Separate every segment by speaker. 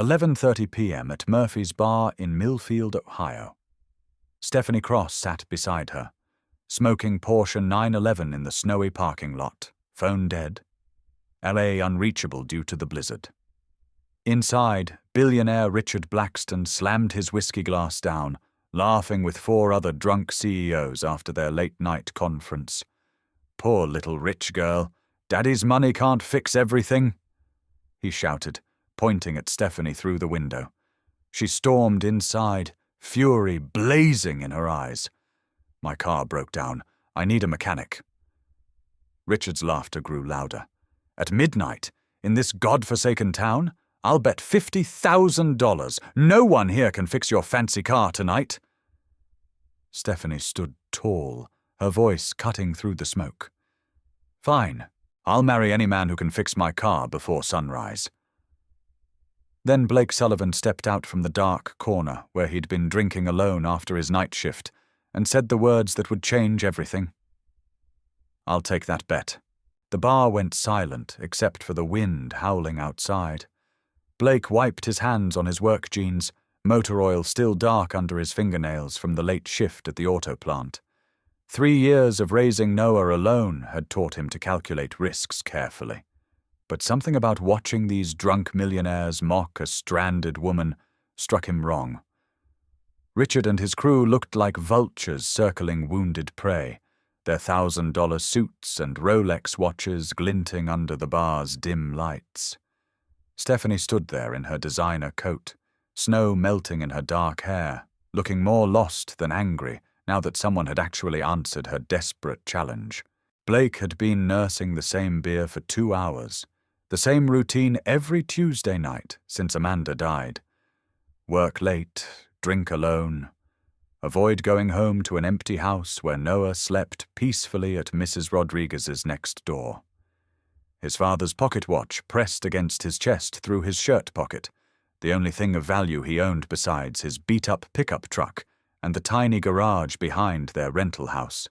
Speaker 1: 11:30 p.m. at Murphy's Bar in Millfield, Ohio. Stephanie Cross sat beside her, smoking Porsche 911 in the snowy parking lot, phone dead. LA unreachable due to the blizzard. Inside, billionaire Richard Blackstone slammed his whiskey glass down, laughing with 4 other drunk CEOs after their late-night conference. "Poor little rich girl. Daddy's money can't fix everything," he shouted, pointing at Stephanie through the window. She stormed inside, fury blazing in her eyes. "My car broke down. I need a mechanic." Richard's laughter grew louder. "At midnight, in this godforsaken town? I'll bet $50,000. No one here can fix your fancy car tonight." Stephanie stood tall, her voice cutting through the smoke. "Fine. I'll marry any man who can fix my car before sunrise." Then Blake Sullivan stepped out from the dark corner where he'd been drinking alone after his night shift and said the words that would change everything. "I'll take that bet." The bar went silent except for the wind howling outside. Blake wiped his hands on his work jeans, motor oil still dark under his fingernails from the late shift at the auto plant. 3 years of raising Noah alone had taught him to calculate risks carefully. But something about watching these drunk millionaires mock a stranded woman struck him wrong. Richard and his crew looked like vultures circling wounded prey, their $1,000 suits and Rolex watches glinting under the bar's dim lights. Stephanie stood there in her designer coat, snow melting in her dark hair, looking more lost than angry now that someone had actually answered her desperate challenge. Blake had been nursing the same beer for 2 hours, the same routine every Tuesday night since Amanda died. Work late, drink alone, avoid going home to an empty house where Noah slept peacefully at Mrs. Rodriguez's next door. His father's pocket watch pressed against his chest through his shirt pocket, the only thing of value he owned besides his beat-up pickup truck and the tiny garage behind their rental house.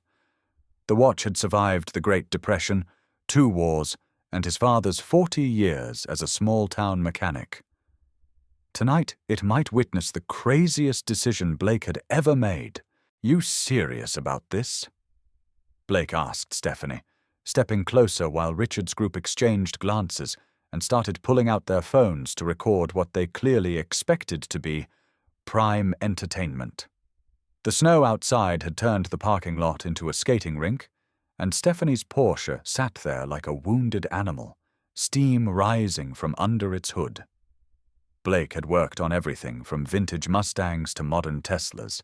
Speaker 1: The watch had survived the Great Depression, 2 wars, and his father's 40 years as a small-town mechanic. Tonight, it might witness the craziest decision Blake had ever made. "You serious about this?" Blake asked Stephanie, stepping closer while Richard's group exchanged glances and started pulling out their phones to record what they clearly expected to be prime entertainment. The snow outside had turned the parking lot into a skating rink, and Stephanie's Porsche sat there like a wounded animal, steam rising from under its hood. Blake had worked on everything from vintage Mustangs to modern Teslas,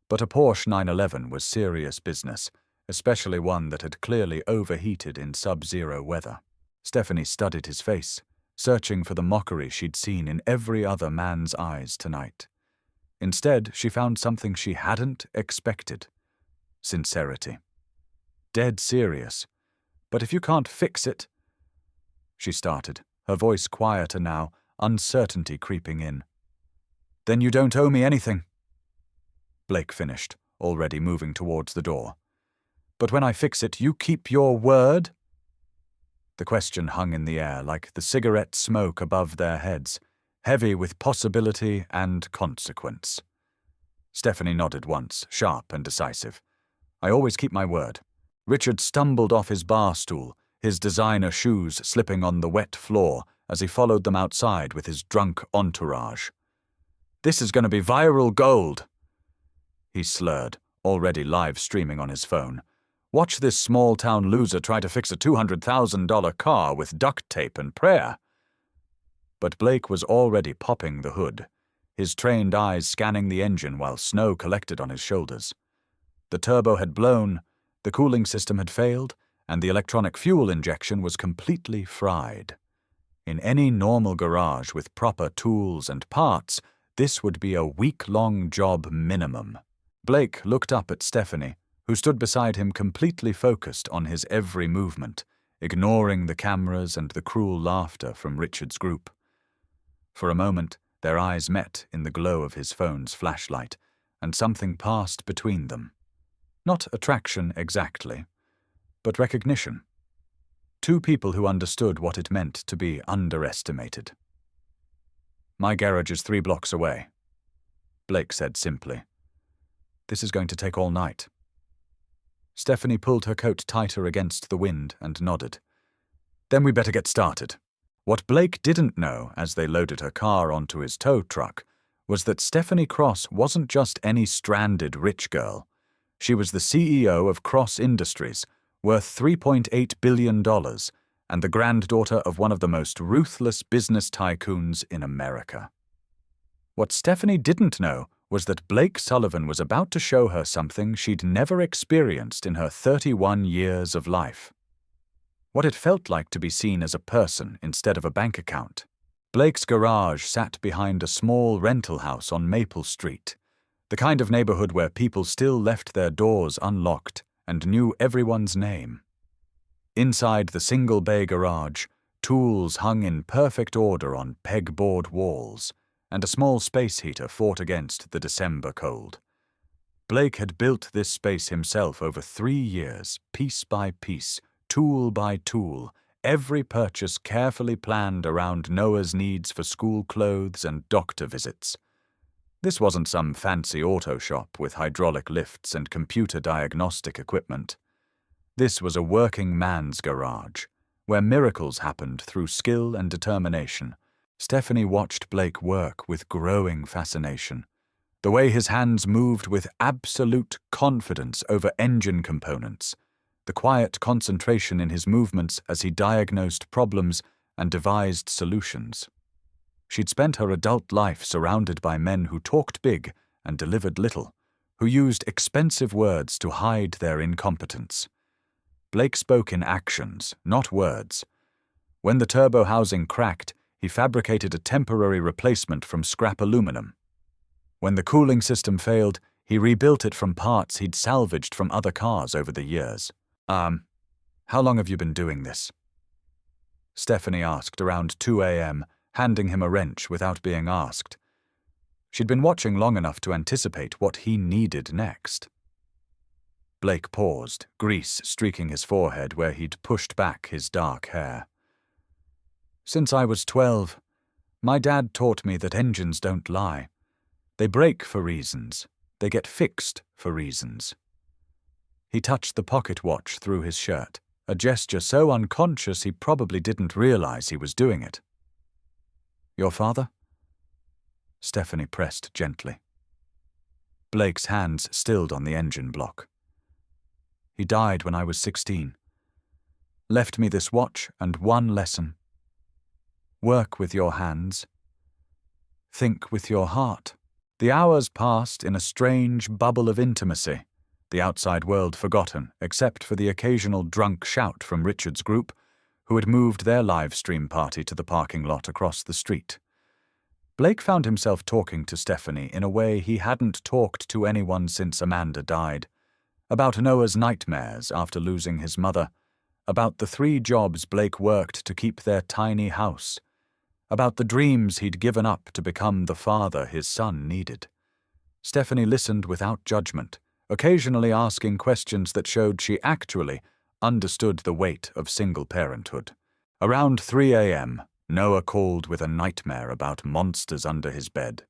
Speaker 1: but a Porsche 911 was serious business, especially one that had clearly overheated in sub-zero weather. Stephanie studied his face, searching for the mockery she'd seen in every other man's eyes tonight. Instead, she found something she hadn't expected: sincerity. Dead serious. "But if you can't fix it—" she started, her voice quieter now, uncertainty creeping in. "Then you don't owe me anything," Blake finished, already moving towards the door. "But when I fix it, you keep your word?" The question hung in the air like the cigarette smoke above their heads, heavy with possibility and consequence. Stephanie nodded once, sharp and decisive. "I always keep my word." Richard stumbled off his bar stool, his designer shoes slipping on the wet floor as he followed them outside with his drunk entourage. "This is going to be viral gold," he slurred, already live streaming on his phone. "Watch this small-town loser try to fix a $200,000 car with duct tape and prayer." But Blake was already popping the hood, his trained eyes scanning the engine while snow collected on his shoulders. The turbo had blown, the cooling system had failed, and the electronic fuel injection was completely fried. In any normal garage with proper tools and parts, this would be a week-long job minimum. Blake looked up at Stephanie, who stood beside him completely focused on his every movement, ignoring the cameras and the cruel laughter from Richard's group. For a moment, their eyes met in the glow of his phone's flashlight, and something passed between them. Not attraction exactly, but recognition. 2 people who understood what it meant to be underestimated. My garage is 3 blocks away. Blake said simply. This is going to take all night. Stephanie pulled her coat tighter against the wind and nodded. Then we better get started. What Blake didn't know as they loaded her car onto his tow truck was that Stephanie Cross wasn't just any stranded rich girl. She was the CEO of Cross Industries, worth $3.8 billion, and the granddaughter of one of the most ruthless business tycoons in America. What Stephanie didn't know was that Blake Sullivan was about to show her something she'd never experienced in her 31 years of life. What it felt like to be seen as a person instead of a bank account. Blake's garage sat behind a small rental house on Maple Street, the kind of neighborhood where people still left their doors unlocked and knew everyone's name. Inside the single-bay garage, tools hung in perfect order on pegboard walls, and a small space heater fought against the December cold. Blake had built this space himself over 3 years, piece by piece, tool by tool, every purchase carefully planned around Noah's needs for school clothes and doctor visits. This wasn't some fancy auto shop with hydraulic lifts and computer diagnostic equipment. This was a working man's garage, where miracles happened through skill and determination. Stephanie watched Blake work with growing fascination. The way his hands moved with absolute confidence over engine components, the quiet concentration in his movements as he diagnosed problems and devised solutions. She'd spent her adult life surrounded by men who talked big and delivered little, who used expensive words to hide their incompetence. Blake spoke in actions, not words. When the turbo housing cracked, he fabricated a temporary replacement from scrap aluminum. When the cooling system failed, he rebuilt it from parts he'd salvaged from other cars over the years. How long have you been doing this? Stephanie asked around 2 a.m., handing him a wrench without being asked. She'd been watching long enough to anticipate what he needed next. Blake paused, grease streaking his forehead where he'd pushed back his dark hair. Since I was 12, my dad taught me that engines don't lie. They break for reasons. They get fixed for reasons. He touched the pocket watch through his shirt, a gesture so unconscious he probably didn't realize he was doing it. Your father? Stephanie pressed gently. Blake's hands stilled on the engine block. He died when I was 16. Left me this watch and one lesson. Work with your hands. Think with your heart. The hours passed in a strange bubble of intimacy, the outside world forgotten except for the occasional drunk shout from Richard's group, who had moved their live stream party to the parking lot across the street. Blake found himself talking to Stephanie in a way he hadn't talked to anyone since Amanda died, about Noah's nightmares after losing his mother, about the 3 jobs Blake worked to keep their tiny house, about the dreams he'd given up to become the father his son needed. Stephanie listened without judgment, occasionally asking questions that showed she actually understood the weight of single parenthood. Around 3 a.m., Noah called with a nightmare about monsters under his bed.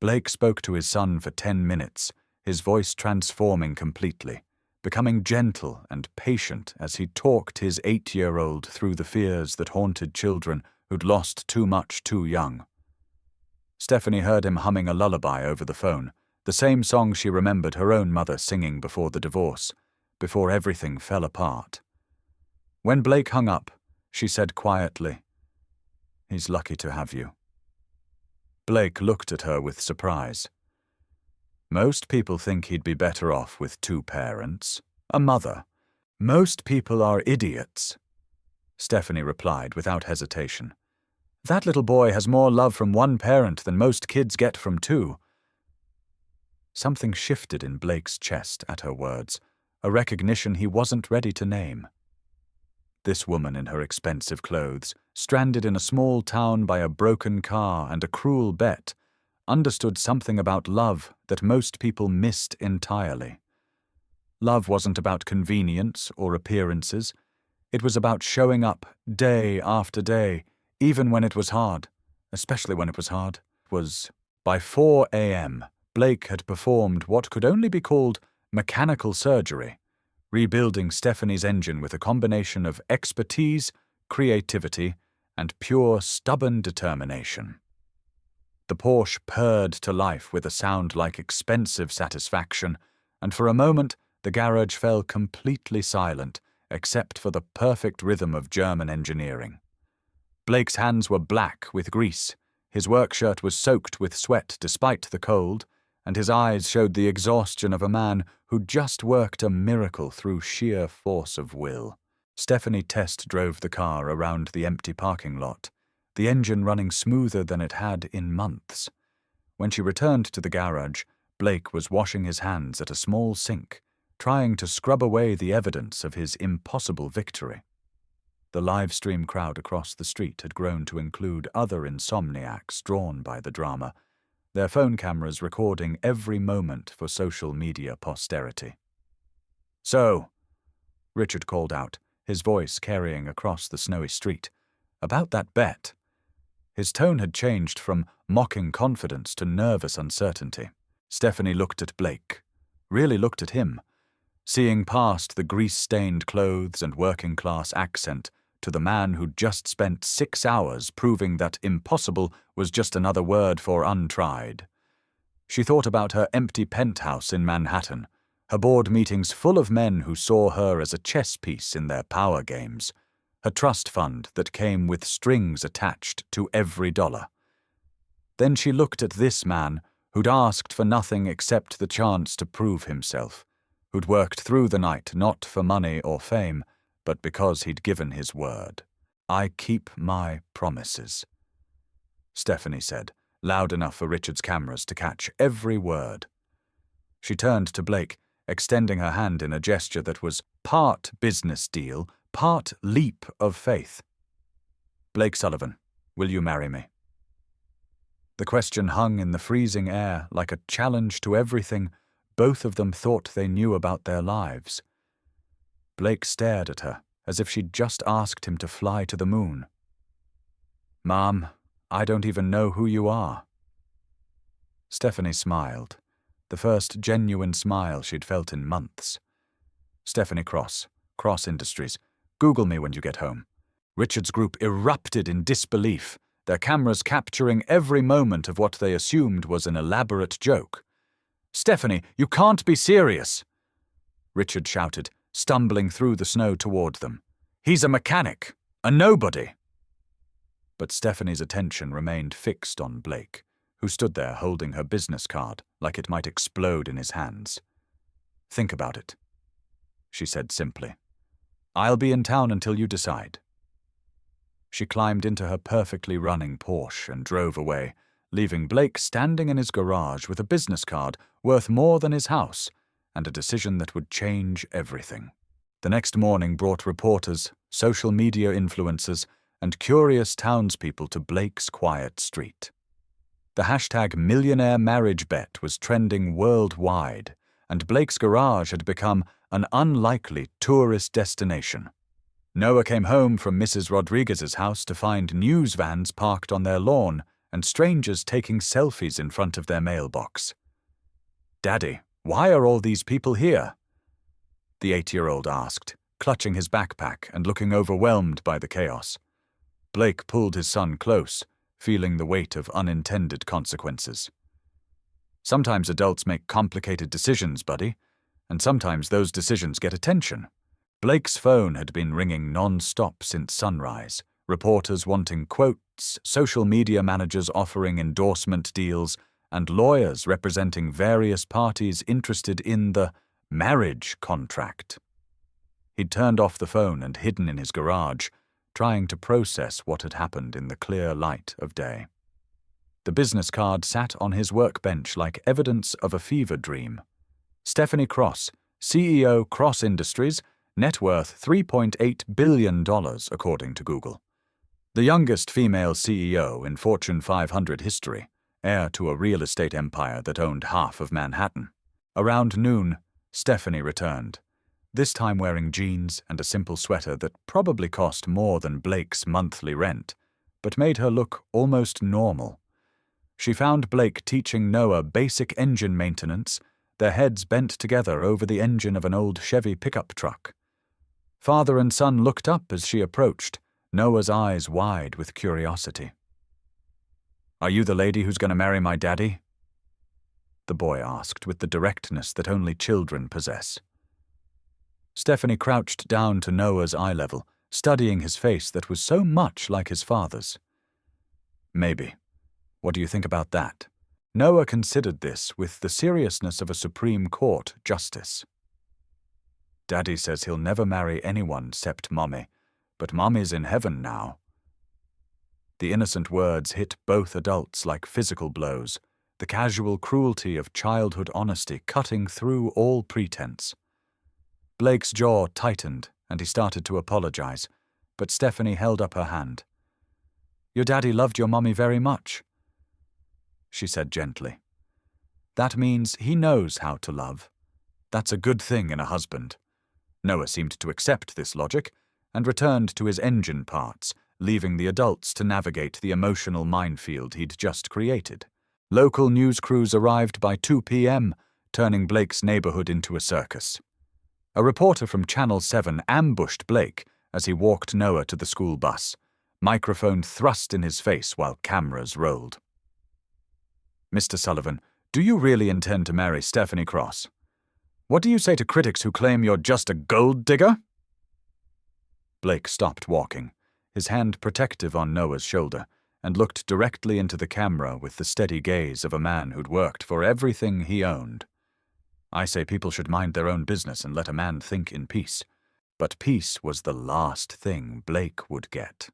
Speaker 1: Blake spoke to his son for 10 minutes, his voice transforming completely, becoming gentle and patient as he talked his 8-year-old through the fears that haunted children who'd lost too much too young. Stephanie heard him humming a lullaby over the phone, the same song she remembered her own mother singing before the divorce, before everything fell apart. When Blake hung up, she said quietly, "He's lucky to have you." Blake looked at her with surprise. Most people think he'd be better off with 2 parents, a mother. Most people are idiots, Stephanie replied without hesitation. That little boy has more love from 1 parent than most kids get from 2. Something shifted in Blake's chest at her words, a recognition he wasn't ready to name. This woman in her expensive clothes, stranded in a small town by a broken car and a cruel bet, understood something about love that most people missed entirely. Love wasn't about convenience or appearances. It was about showing up day after day, even when it was hard, especially when it was hard. By 4 a.m., Blake had performed what could only be called mechanical surgery, rebuilding Stephanie's engine with a combination of expertise, creativity, and pure stubborn determination. The Porsche purred to life with a sound like expensive satisfaction, and for a moment the garage fell completely silent, except for the perfect rhythm of German engineering. Blake's hands were black with grease, his work shirt was soaked with sweat despite the cold, and his eyes showed the exhaustion of a man who'd just worked a miracle through sheer force of will. Stephanie test drove the car around the empty parking lot, the engine running smoother than it had in months. When she returned to the garage, Blake was washing his hands at a small sink, trying to scrub away the evidence of his impossible victory. The live stream crowd across the street had grown to include other insomniacs drawn by the drama, their phone cameras recording every moment for social media posterity. "So," Richard called out, his voice carrying across the snowy street, "about that bet." His tone had changed from mocking confidence to nervous uncertainty. Stephanie looked at Blake, really looked at him, seeing past the grease-stained clothes and working-class accent to the man who'd just spent 6 hours proving that impossible was just another word for untried. She thought about her empty penthouse in Manhattan, her board meetings full of men who saw her as a chess piece in their power games, her trust fund that came with strings attached to every dollar. Then she looked at this man who'd asked for nothing except the chance to prove himself, who'd worked through the night not for money or fame, but because he'd given his word. "I keep my promises," Stephanie said, loud enough for Richard's cameras to catch every word. She turned to Blake, extending her hand in a gesture that was part business deal, part leap of faith. "Blake Sullivan, will you marry me?" The question hung in the freezing air like a challenge to everything both of them thought they knew about their lives. Blake stared at her as if she'd just asked him to fly to the moon. "Mom, I don't even know who you are." Stephanie smiled, the first genuine smile she'd felt in months. "Stephanie Cross Industries. Google me when you get home." Richard's group erupted in disbelief, their cameras capturing every moment of what they assumed was an elaborate joke. "Stephanie, you can't be serious!" Richard shouted, stumbling through the snow toward them. "He's a mechanic, a nobody!" But Stephanie's attention remained fixed on Blake, who stood there holding her business card like it might explode in his hands. "Think about it," she said simply. "I'll be in town until you decide." She climbed into her perfectly running Porsche and drove away, leaving Blake standing in his garage with a business card worth more than his house and a decision that would change everything. The next morning brought reporters, social media influencers, and curious townspeople to Blake's quiet street. The hashtag Millionaire marriage bet was trending worldwide, and Blake's garage had become an unlikely tourist destination. Noah came home from Mrs. Rodriguez's house to find news vans parked on their lawn and strangers taking selfies in front of their mailbox. "Daddy, why are all these people here?" the 8-year-old asked, clutching his backpack and looking overwhelmed by the chaos. Blake pulled his son close, feeling the weight of unintended consequences. "Sometimes adults make complicated decisions, buddy, and sometimes those decisions get attention." Blake's phone had been ringing non-stop since sunrise, reporters wanting quotes, social media managers offering endorsement deals, and lawyers representing various parties interested in the marriage contract. He'd turned off the phone and hidden in his garage, trying to process what had happened in the clear light of day. The business card sat on his workbench like evidence of a fever dream. Stephanie Cross, CEO Cross Industries, net worth $3.8 billion according to Google. The youngest female CEO in Fortune 500 history, heir to a real estate empire that owned half of Manhattan. Around noon, Stephanie returned, this time wearing jeans and a simple sweater that probably cost more than Blake's monthly rent, but made her look almost normal. She found Blake teaching Noah basic engine maintenance, their heads bent together over the engine of an old Chevy pickup truck. Father and son looked up as she approached, Noah's eyes wide with curiosity. "Are you the lady who's going to marry my daddy?" the boy asked with the directness that only children possess. Stephanie crouched down to Noah's eye level, studying his face that was so much like his father's. "Maybe. What do you think about that?" Noah considered this with the seriousness of a Supreme Court justice. "Daddy says he'll never marry anyone except Mommy, but Mommy's in heaven now." The innocent words hit both adults like physical blows, the casual cruelty of childhood honesty cutting through all pretense. Blake's jaw tightened, and he started to apologize, but Stephanie held up her hand. "Your daddy loved your mommy very much," she said gently. "That means he knows how to love. That's a good thing in a husband." Noah seemed to accept this logic and returned to his engine parts, leaving the adults to navigate the emotional minefield he'd just created. Local news crews arrived by 2 p.m., turning Blake's neighborhood into a circus. A reporter from Channel 7 ambushed Blake as he walked Noah to the school bus, microphone thrust in his face while cameras rolled. "Mr. Sullivan, do you really intend to marry Stephanie Cross? What do you say to critics who claim you're just a gold digger?" Blake stopped walking, his hand protective on Noah's shoulder, and looked directly into the camera with the steady gaze of a man who'd worked for everything he owned. "I say people should mind their own business and let a man think in peace." But peace was the last thing Blake would get.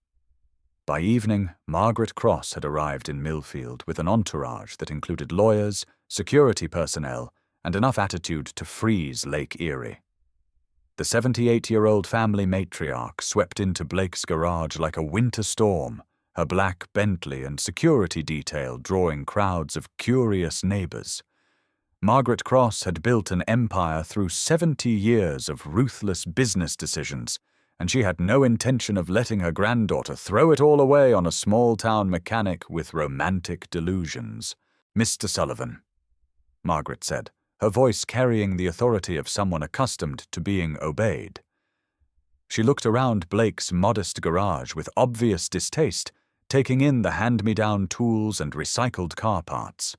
Speaker 1: By evening, Margaret Cross had arrived in Millfield with an entourage that included lawyers, security personnel, and enough attitude to freeze Lake Erie. The 78-year-old family matriarch swept into Blake's garage like a winter storm, her black Bentley and security detail drawing crowds of curious neighbors. Margaret Cross had built an empire through 70 years of ruthless business decisions, and she had no intention of letting her granddaughter throw it all away on a small-town mechanic with romantic delusions. "Mr. Sullivan," Margaret said, her voice carrying the authority of someone accustomed to being obeyed. She looked around Blake's modest garage with obvious distaste, taking in the hand-me-down tools and recycled car parts.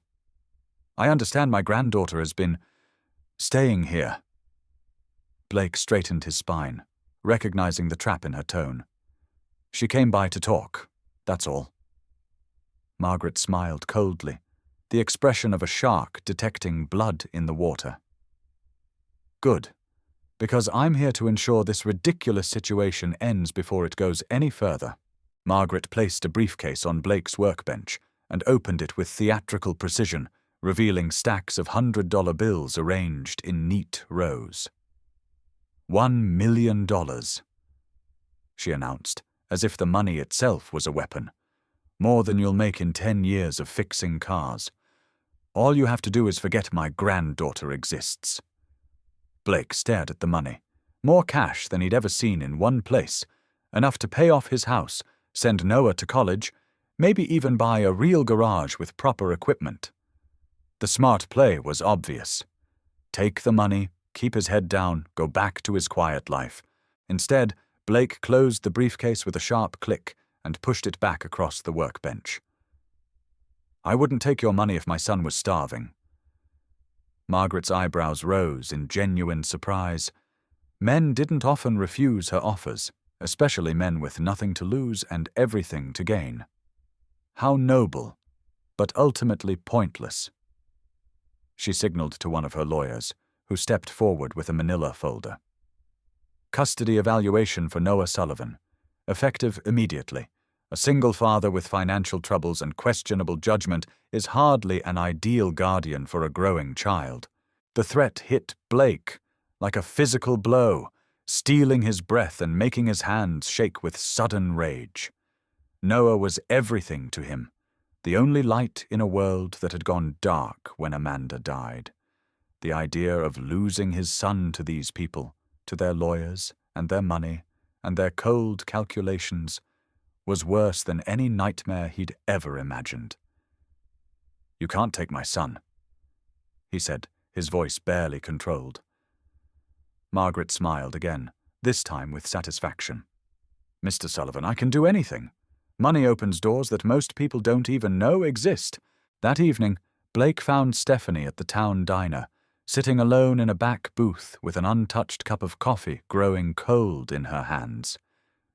Speaker 1: "I understand my granddaughter has been staying here." Blake straightened his spine, recognizing the trap in her tone. "She came by to talk, that's all." Margaret smiled coldly, the expression of a shark detecting blood in the water. "Good, because I'm here to ensure this ridiculous situation ends before it goes any further." Margaret placed a briefcase on Blake's workbench and opened it with theatrical precision, revealing stacks of $100 bills arranged in neat rows. $1 million, she announced, as if the money itself was a weapon. "More than you'll make in 10 years of fixing cars. All you have to do is forget my granddaughter exists." Blake stared at the money. More cash than he'd ever seen in one place, enough to pay off his house, send Noah to college, maybe even buy a real garage with proper equipment. The smart play was obvious. Take the money, keep his head down, go back to his quiet life. Instead, Blake closed the briefcase with a sharp click and pushed it back across the workbench. "I wouldn't take your money if my son was starving." Margaret's eyebrows rose in genuine surprise. Men didn't often refuse her offers, especially men with nothing to lose and everything to gain. How noble, but ultimately pointless. She signaled to one of her lawyers, who stepped forward with a manila folder. "Custody evaluation for Noah Sullivan. Effective immediately. A single father with financial troubles and questionable judgment is hardly an ideal guardian for a growing child." The threat hit Blake like a physical blow, stealing his breath and making his hands shake with sudden rage. Noah was everything to him, the only light in a world that had gone dark when Amanda died. The idea of losing his son to these people, to their lawyers and their money and their cold calculations, was worse than any nightmare he'd ever imagined. "You can't take my son," he said, his voice barely controlled. Margaret smiled again, this time with satisfaction. "Mr. Sullivan, I can do anything. Money opens doors that most people don't even know exist." That evening, Blake found Stephanie at the town diner, sitting alone in a back booth with an untouched cup of coffee growing cold in her hands.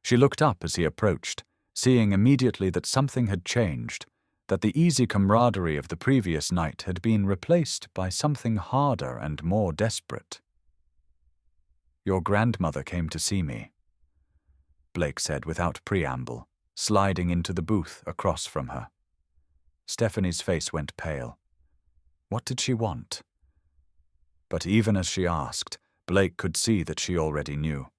Speaker 1: She looked up as he approached, seeing immediately that something had changed, that the easy camaraderie of the previous night had been replaced by something harder and more desperate. "Your grandmother came to see me," Blake said without preamble, sliding into the booth across from her. Stephanie's face went pale. What did she want? But even as she asked, Blake could see that she already knew.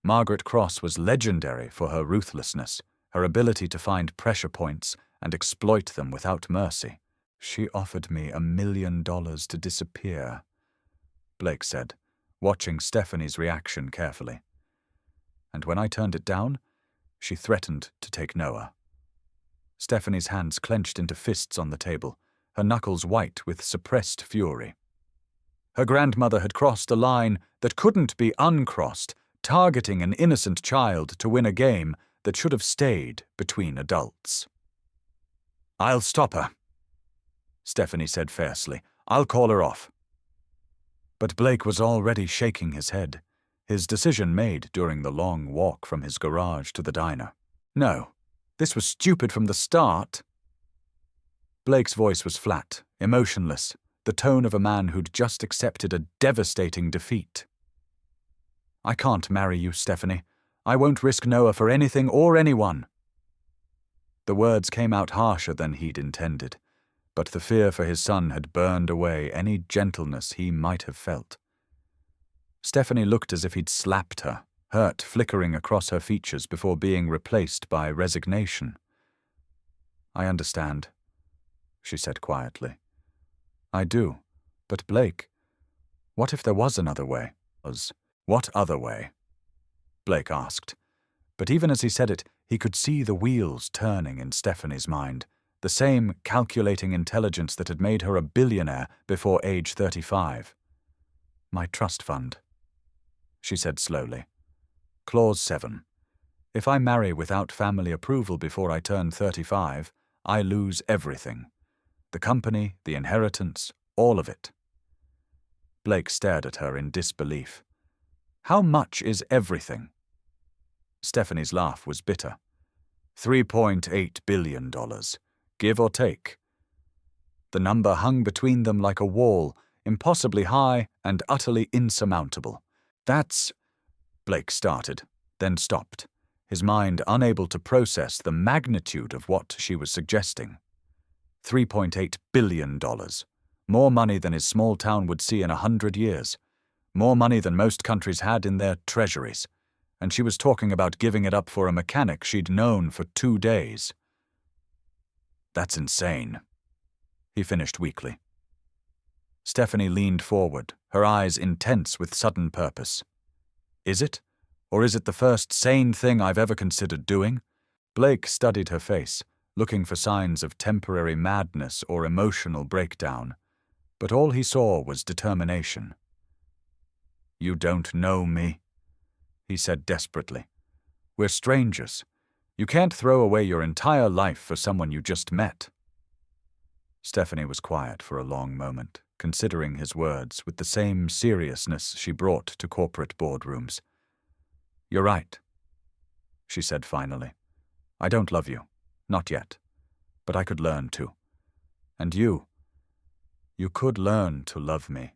Speaker 1: Margaret Cross was legendary for her ruthlessness, her ability to find pressure points and exploit them without mercy. "She offered me $1 million to disappear," Blake said, watching Stephanie's reaction carefully. "And when I turned it down, she threatened to take Noah." Stephanie's hands clenched into fists on the table, her knuckles white with suppressed fury. Her grandmother had crossed a line that couldn't be uncrossed, targeting an innocent child to win a game that should have stayed between adults. "I'll stop her," Stephanie said fiercely. "I'll call her off." But Blake was already shaking his head, his decision made during the long walk from his garage to the diner. "No, this was stupid from the start." Blake's voice was flat, emotionless, the tone of a man who'd just accepted a devastating defeat. "I can't marry you, Stephanie. I won't risk Noah for anything or anyone." The words came out harsher than he'd intended, but the fear for his son had burned away any gentleness he might have felt. Stephanie looked as if he'd slapped her, hurt flickering across her features before being replaced by resignation. "I understand," she said quietly. "I do. But Blake, what if there was another way?" "What other way?" Blake asked. But even as he said it, he could see the wheels turning in Stephanie's mind, the same calculating intelligence that had made her a billionaire before age 35. "My trust fund," she said slowly. "Clause 7. If I marry without family approval before I turn 35, I lose everything. The company, the inheritance, all of it." Blake stared at her in disbelief. "How much is everything?" Stephanie's laugh was bitter. $3.8 billion, give or take. The number hung between them like a wall, impossibly high and utterly insurmountable. "That's—" Blake started, then stopped, his mind unable to process the magnitude of what she was suggesting. $3.8 billion. More money than his small town would see in 100 years. More money than most countries had in their treasuries. And she was talking about giving it up for a mechanic she'd known for 2 days. "That's insane," he finished weakly. Stephanie leaned forward, her eyes intense with sudden purpose. "Is it? Or is it the first sane thing I've ever considered doing?" Blake studied her face, looking for signs of temporary madness or emotional breakdown, but all he saw was determination. "You don't know me," he said desperately. "We're strangers. You can't throw away your entire life for someone you just met." Stephanie was quiet for a long moment, considering his words with the same seriousness she brought to corporate boardrooms. "You're right," she said finally. "I don't love you. Not yet. But I could learn to. And you could learn to love me,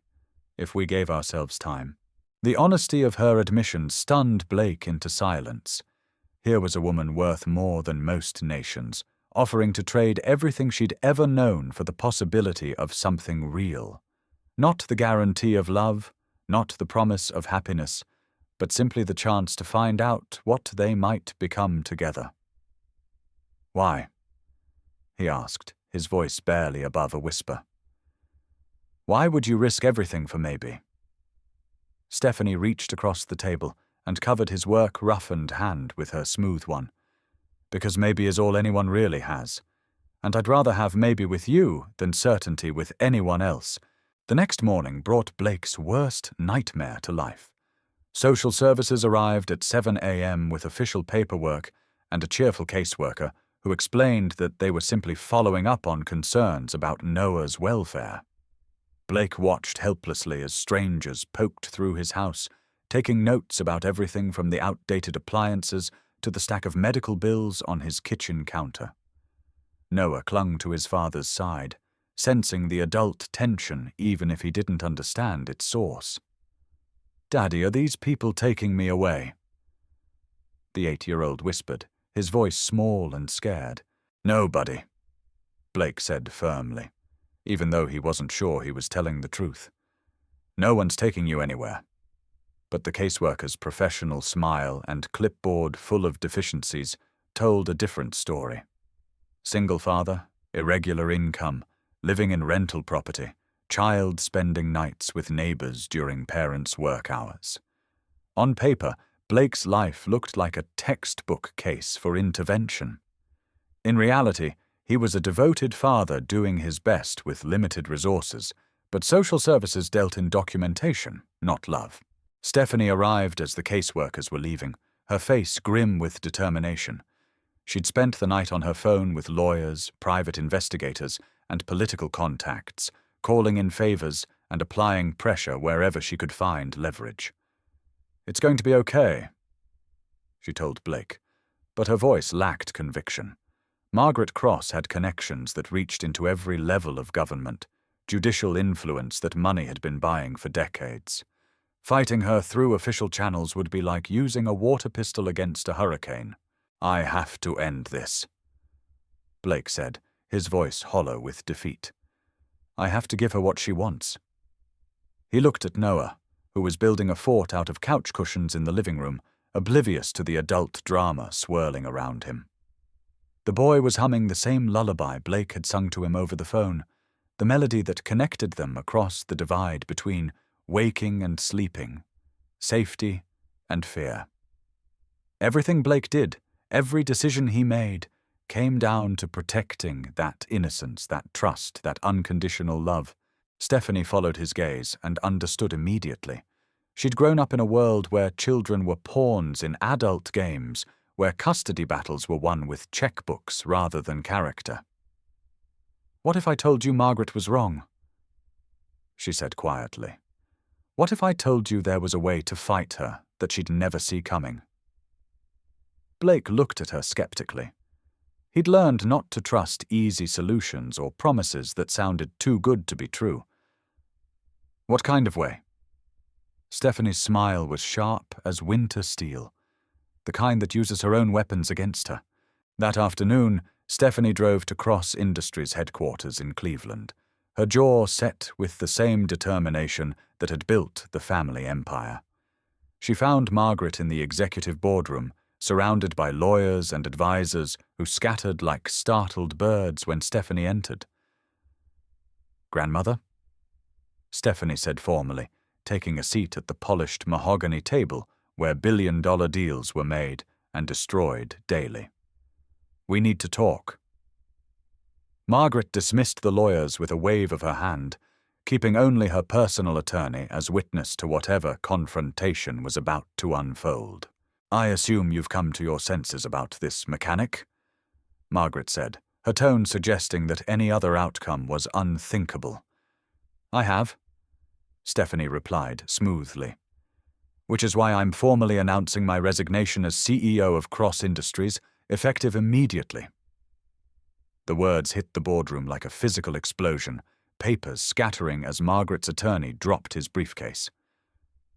Speaker 1: if we gave ourselves time." The honesty of her admission stunned Blake into silence. Here was a woman worth more than most nations, offering to trade everything she'd ever known for the possibility of something real. Not the guarantee of love, not the promise of happiness, but simply the chance to find out what they might become together. "Why?" he asked, his voice barely above a whisper. "Why would you risk everything for maybe?" Stephanie reached across the table and covered his work-roughened hand with her smooth one. because maybe is all anyone really has. And I'd rather have maybe with you than certainty with anyone else. The next morning brought Blake's worst nightmare to life. Social services arrived at 7 a.m. with official paperwork and a cheerful caseworker who explained that they were simply following up on concerns about Noah's welfare. Blake watched helplessly as strangers poked through his house, taking notes about everything from the outdated appliances to the stack of medical bills on his kitchen counter. Noah clung to his father's side, sensing the adult tension even if he didn't understand its source. "Daddy, are these people taking me away?" The 8-year-old whispered, his voice small and scared. "No, buddy," Blake said firmly, even though he wasn't sure he was telling the truth. "No one's taking you anywhere." But the caseworker's professional smile and clipboard full of deficiencies told a different story. Single father, irregular income, living in rental property, child spending nights with neighbors during parents' work hours. On paper, Blake's life looked like a textbook case for intervention. In reality, he was a devoted father doing his best with limited resources, but social services dealt in documentation, not love. Stephanie arrived as the caseworkers were leaving, her face grim with determination. She'd spent the night on her phone with lawyers, private investigators, and political contacts, calling in favors and applying pressure wherever she could find leverage. "It's going to be okay," she told Blake, but her voice lacked conviction. Margaret Cross had connections that reached into every level of government, judicial influence that money had been buying for decades. Fighting her through official channels would be like using a water pistol against a hurricane. "I have to end this," Blake said, his voice hollow with defeat. "I have to give her what she wants." He looked at Noah, who was building a fort out of couch cushions in the living room, oblivious to the adult drama swirling around him. The boy was humming the same lullaby Blake had sung to him over the phone, the melody that connected them across the divide between waking and sleeping, safety and fear. Everything Blake did, every decision he made, came down to protecting that innocence, that trust, that unconditional love. Stephanie followed his gaze and understood immediately. She'd grown up in a world where children were pawns in adult games, where custody battles were won with checkbooks rather than character. "What if I told you Margaret was wrong?" she said quietly. "What if I told you there was a way to fight her that she'd never see coming?" Blake looked at her skeptically. He'd learned not to trust easy solutions or promises that sounded too good to be true. "What kind of way?" Stephanie's smile was sharp as winter steel, the kind that uses her own weapons against her. That afternoon, Stephanie drove to Cross Industries headquarters in Cleveland, her jaw set with the same determination that had built the family empire. She found Margaret in the executive boardroom, surrounded by lawyers and advisors who scattered like startled birds when Stephanie entered. "Grandmother?" Stephanie said formally, taking a seat at the polished mahogany table where billion-dollar deals were made and destroyed daily. "We need to talk." Margaret dismissed the lawyers with a wave of her hand, keeping only her personal attorney as witness to whatever confrontation was about to unfold. "I assume you've come to your senses about this mechanic," Margaret said, her tone suggesting that any other outcome was unthinkable. "I have," Stephanie replied smoothly, "which is why I'm formally announcing my resignation as CEO of Cross Industries, effective immediately." The words hit the boardroom like a physical explosion, papers scattering as Margaret's attorney dropped his briefcase.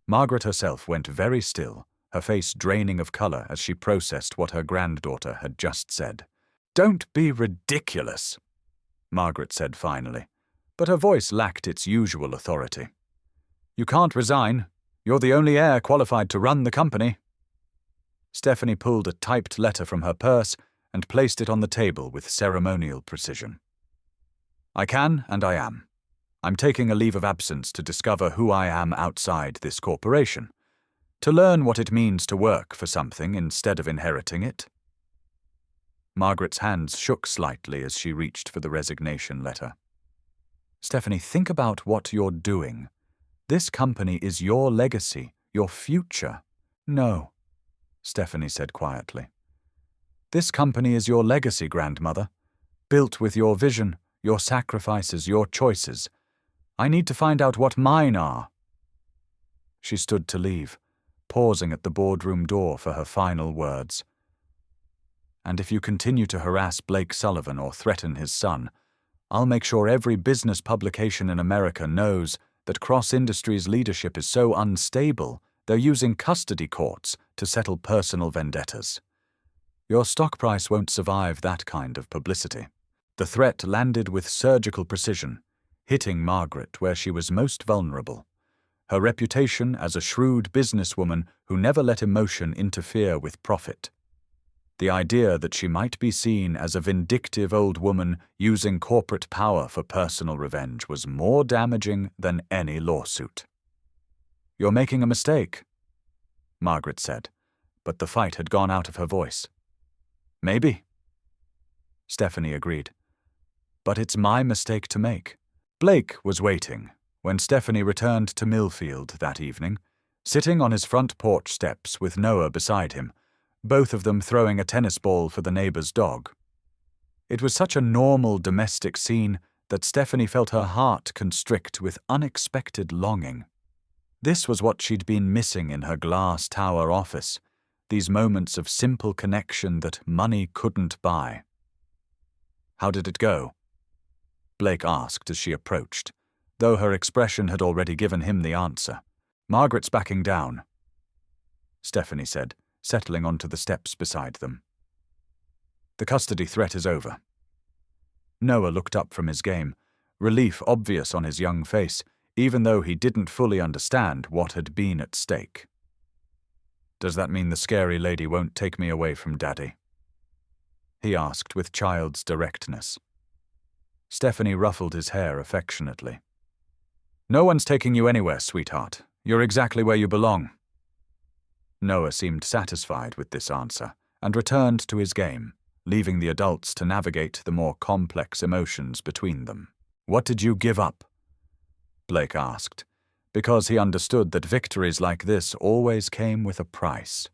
Speaker 1: Margaret herself went very still, her face draining of color as she processed what her granddaughter had just said. "Don't be ridiculous," Margaret said finally, but her voice lacked its usual authority. "You can't resign. You're the only heir qualified to run the company." Stephanie pulled a typed letter from her purse and placed it on the table with ceremonial precision. "I can and I am. I'm taking a leave of absence to discover who I am outside this corporation, to learn what it means to work for something instead of inheriting it." Margaret's hands shook slightly as she reached for the resignation letter. Stephanie, think about what you're doing. This company is your legacy, your future. No, Stephanie said quietly. This company is your legacy, grandmother. Built with your vision, your sacrifices, your choices. I need to find out what mine are. She stood to leave, pausing at the boardroom door for her final words. And if you continue to harass Blake Sullivan or threaten his son, I'll make sure every business publication in America knows that Cross Industries' leadership is so unstable they're using custody courts to settle personal vendettas. Your stock price won't survive that kind of publicity. The threat landed with surgical precision, hitting Margaret where she was most vulnerable. Her reputation as a shrewd businesswoman who never let emotion interfere with profit. The idea that she might be seen as a vindictive old woman using corporate power for personal revenge was more damaging than any lawsuit. You're making a mistake, Margaret said, but the fight had gone out of her voice. Maybe, Stephanie agreed. But it's my mistake to make. Blake was waiting when Stephanie returned to Millfield that evening, sitting on his front porch steps with Noah beside him, both of them throwing a tennis ball for the neighbor's dog. It was such a normal domestic scene that Stephanie felt her heart constrict with unexpected longing. This was what she'd been missing in her glass tower office, these moments of simple connection that money couldn't buy. How did it go? Blake asked as she approached, though her expression had already given him the answer. Margaret's backing down, Stephanie said, settling onto the steps beside them. The custody threat is over. Noah looked up from his game, relief obvious on his young face, even though he didn't fully understand what had been at stake. Does that mean the scary lady won't take me away from Daddy? He asked with child's directness. Stephanie ruffled his hair affectionately. No one's taking you anywhere, sweetheart. You're exactly where you belong. Noah seemed satisfied with this answer and returned to his game, leaving the adults to navigate the more complex emotions between them. What did you give up? Blake asked, because he understood that victories like this always came with a price.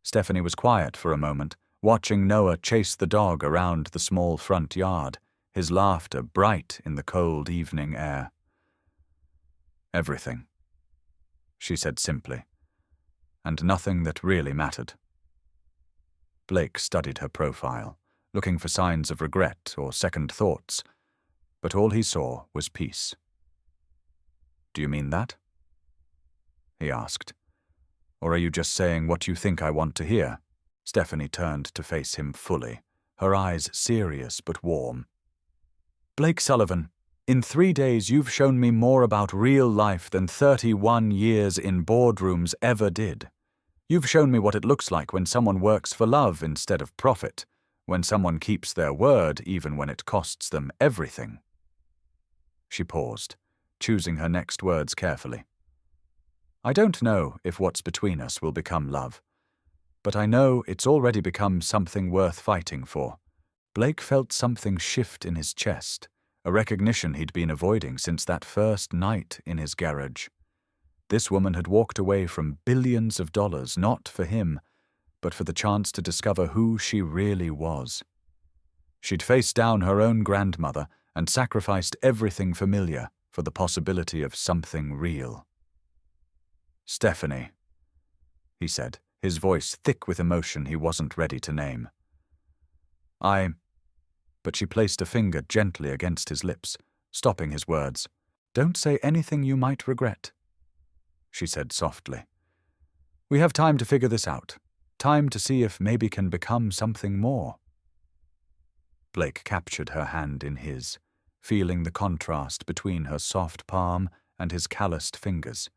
Speaker 1: Stephanie was quiet for a moment, watching Noah chase the dog around the small front yard, his laughter bright in the cold evening air. Everything, she said simply, and nothing that really mattered. Blake studied her profile, looking for signs of regret or second thoughts, but all he saw was peace. Do you mean that? He asked. Or are you just saying what you think I want to hear? Stephanie turned to face him fully, her eyes serious but warm. Blake Sullivan, in 3 days you've shown me more about real life than 31 years in boardrooms ever did. You've shown me what it looks like when someone works for love instead of profit, when someone keeps their word even when it costs them everything. She paused, choosing her next words carefully. I don't know if what's between us will become love, but I know it's already become something worth fighting for. Blake felt something shift in his chest, a recognition he'd been avoiding since that first night in his garage. This woman had walked away from billions of dollars not for him, but for the chance to discover who she really was. She'd faced down her own grandmother and sacrificed everything familiar for the possibility of something real. Stephanie, he said, his voice thick with emotion he wasn't ready to name. But she placed a finger gently against his lips, stopping his words. Don't say anything you might regret, she said softly. We have time to figure this out, time to see if maybe can become something more. Blake captured her hand in his, feeling the contrast between her soft palm and his calloused fingers.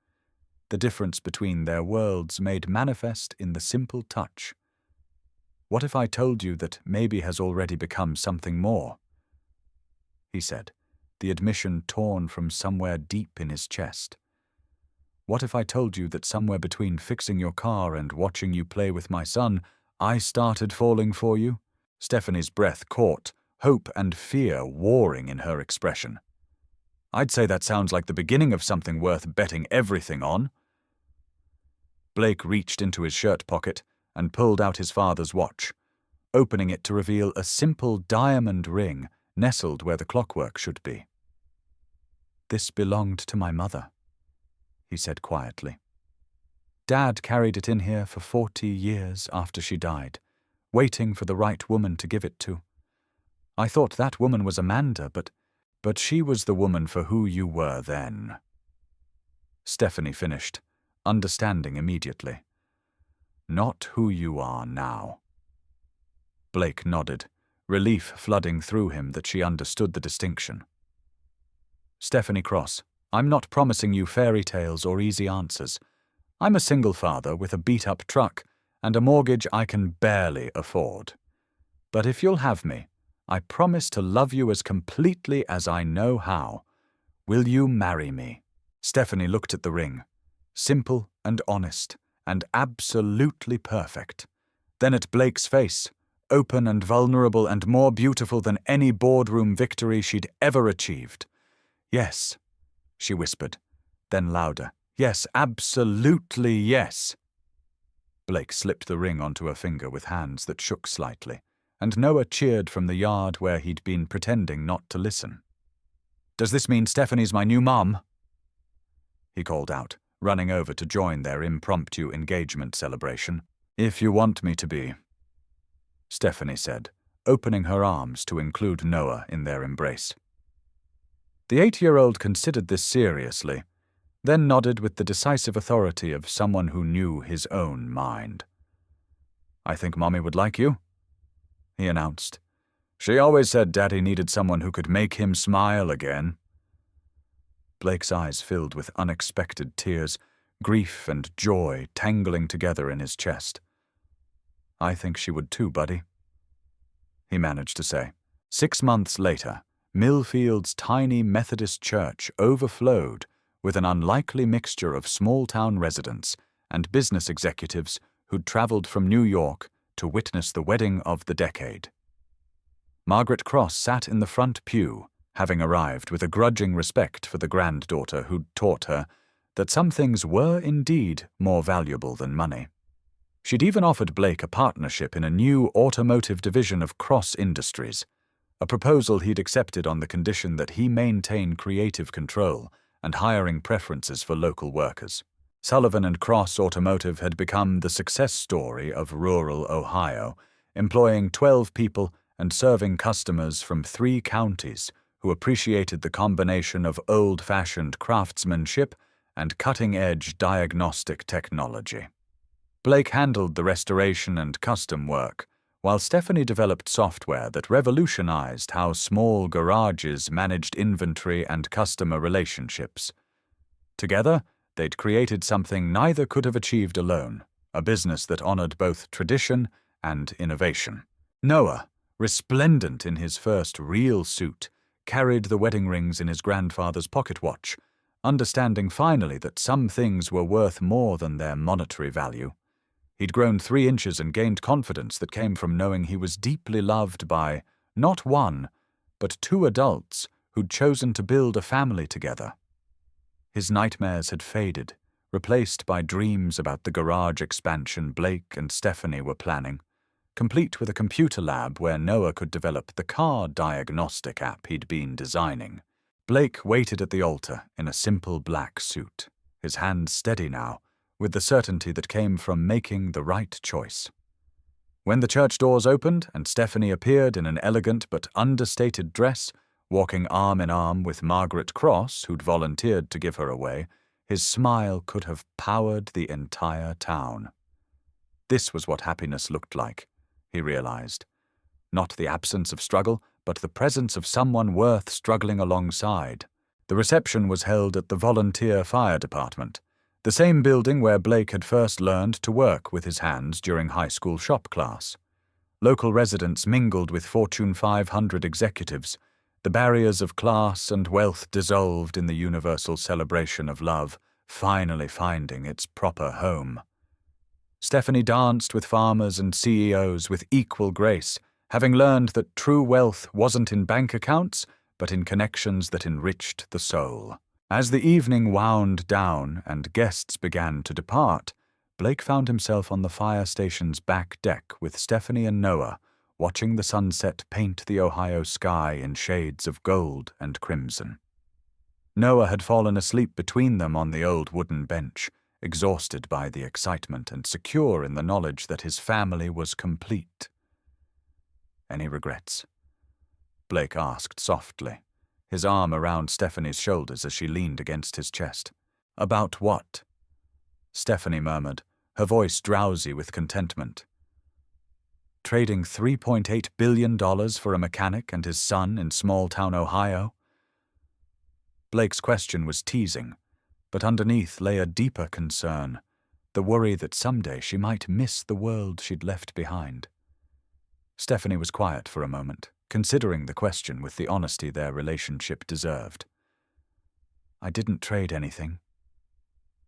Speaker 1: The difference between their worlds made manifest in the simple touch. What if I told you that maybe has already become something more? He said, the admission torn from somewhere deep in his chest. What if I told you that somewhere between fixing your car and watching you play with my son, I started falling for you? Stephanie's breath caught, hope and fear warring in her expression. I'd say that sounds like the beginning of something worth betting everything on. Blake reached into his shirt pocket and pulled out his father's watch, opening it to reveal a simple diamond ring nestled where the clockwork should be. "This belonged to my mother," he said quietly. "Dad carried it in here for 40 years after she died, waiting for the right woman to give it to. I thought that woman was Amanda, but she was the woman for who you were then." Stephanie finished, understanding immediately. "Not who you are now." Blake nodded, relief flooding through him that she understood the distinction. "Stephanie Cross, I'm not promising you fairy tales or easy answers. I'm a single father with a beat-up truck and a mortgage I can barely afford. But if you'll have me, I promise to love you as completely as I know how. Will you marry me?" Stephanie looked at the ring, simple and honest, and absolutely perfect. Then at Blake's face, open and vulnerable and more beautiful than any boardroom victory she'd ever achieved. "Yes," she whispered, then louder. "Yes, absolutely yes." Blake slipped the ring onto her finger with hands that shook slightly, and Noah cheered from the yard where he'd been pretending not to listen. "Does this mean Stephanie's my new mom?" he called out, running over to join their impromptu engagement celebration. "If you want me to be," Stephanie said, opening her arms to include Noah in their embrace. The 8-year-old considered this seriously, then nodded with the decisive authority of someone who knew his own mind. "I think Mommy would like you," he announced. "She always said Daddy needed someone who could make him smile again." Blake's eyes filled with unexpected tears, grief and joy tangling together in his chest. "I think she would too, buddy," he managed to say. 6 months later, Millfield's tiny Methodist church overflowed with an unlikely mixture of small-town residents and business executives who'd traveled from New York to witness the wedding of the decade. Margaret Cross sat in the front pew, having arrived with a grudging respect for the granddaughter who'd taught her that some things were indeed more valuable than money. She'd even offered Blake a partnership in a new automotive division of Cross Industries, a proposal he'd accepted on the condition that he maintain creative control and hiring preferences for local workers. Sullivan and Cross Automotive had become the success story of rural Ohio, employing 12 people and serving customers from 3 counties who appreciated the combination of old-fashioned craftsmanship and cutting-edge diagnostic technology. Blake handled the restoration and custom work, while Stephanie developed software that revolutionized how small garages managed inventory and customer relationships. Together, they'd created something neither could have achieved alone, a business that honored both tradition and innovation. Noah, resplendent in his first real suit, carried the wedding rings in his grandfather's pocket watch, understanding finally that some things were worth more than their monetary value. He'd grown 3 inches and gained confidence that came from knowing he was deeply loved by not one, but 2 adults who'd chosen to build a family together. His nightmares had faded, replaced by dreams about the garage expansion Blake and Stephanie were planning, complete with a computer lab where Noah could develop the car diagnostic app he'd been designing. Blake waited at the altar in a simple black suit, his hands steady now, with the certainty that came from making the right choice. When the church doors opened and Stephanie appeared in an elegant but understated dress, walking arm in arm with Margaret Cross, who'd volunteered to give her away, his smile could have powered the entire town. This was what happiness looked like, he realized. Not the absence of struggle, but the presence of someone worth struggling alongside. The reception was held at the volunteer fire department, the same building where Blake had first learned to work with his hands during high school shop class. Local residents mingled with Fortune 500 executives, the barriers of class and wealth dissolved in the universal celebration of love, finally finding its proper home. Stephanie danced with farmers and CEOs with equal grace having learned that true wealth wasn't in bank accounts, but in connections that enriched the soul. As the evening wound down and guests began to depart, Blake found himself on the fire station's back deck with Stephanie and Noah, watching the sunset paint the Ohio sky in shades of gold and crimson. Noah had fallen asleep between them on the old wooden bench, exhausted by the excitement and secure in the knowledge that his family was complete. "Any regrets?" Blake asked softly, his arm around Stephanie's shoulders as she leaned against his chest. "About what?" Stephanie murmured, her voice drowsy with contentment. "Trading $3.8 billion for a mechanic and his son in small-town Ohio?" Blake's question was teasing, but underneath lay a deeper concern, the worry that someday she might miss the world she'd left behind. Stephanie was quiet for a moment, considering the question with the honesty their relationship deserved. "I didn't trade anything,"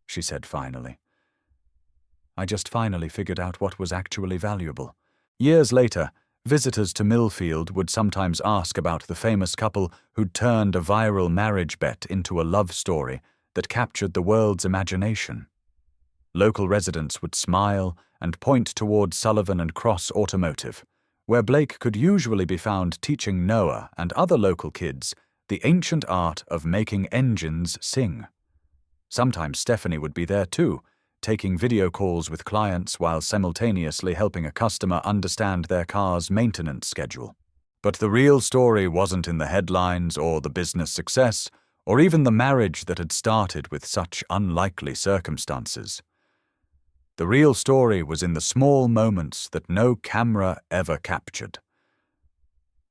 Speaker 1: she said finally. "I just finally figured out what was actually valuable." Years later, visitors to Millfield would sometimes ask about the famous couple who'd turned a viral marriage bet into a love story that captured the world's imagination. Local residents would smile and point toward Sullivan and Cross Automotive, where Blake could usually be found teaching Noah and other local kids the ancient art of making engines sing. Sometimes Stephanie would be there too, taking video calls with clients while simultaneously helping a customer understand their car's maintenance schedule. But the real story wasn't in the headlines or the business success, or even the marriage that had started with such unlikely circumstances. The real story was in the small moments that no camera ever captured.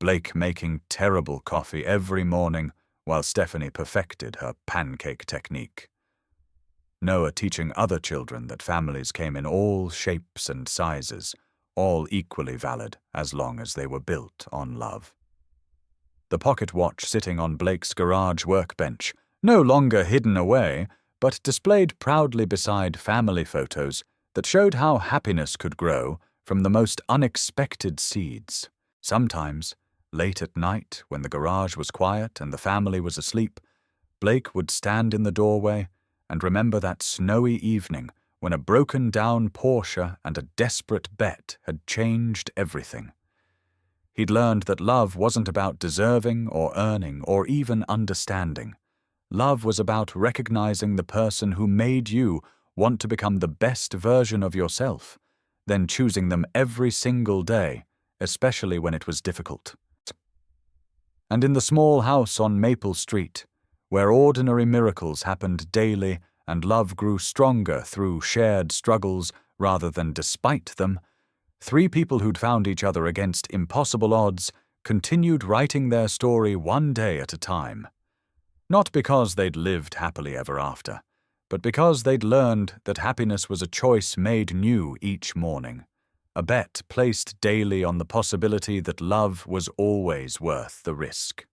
Speaker 1: Blake making terrible coffee every morning while Stephanie perfected her pancake technique. Noah teaching other children that families came in all shapes and sizes, all equally valid as long as they were built on love. The pocket watch sitting on Blake's garage workbench, no longer hidden away, but displayed proudly beside family photos that showed how happiness could grow from the most unexpected seeds. Sometimes, late at night, when the garage was quiet and the family was asleep, Blake would stand in the doorway and remember that snowy evening when a broken-down Porsche and a desperate bet had changed everything. He'd learned that love wasn't about deserving or earning or even understanding. Love was about recognizing the person who made you want to become the best version of yourself, then choosing them every single day, especially when it was difficult. And in the small house on Maple Street, where ordinary miracles happened daily and love grew stronger through shared struggles rather than despite them, three people who'd found each other against impossible odds continued writing their story one day at a time. Not because they'd lived happily ever after, but because they'd learned that happiness was a choice made new each morning, a bet placed daily on the possibility that love was always worth the risk.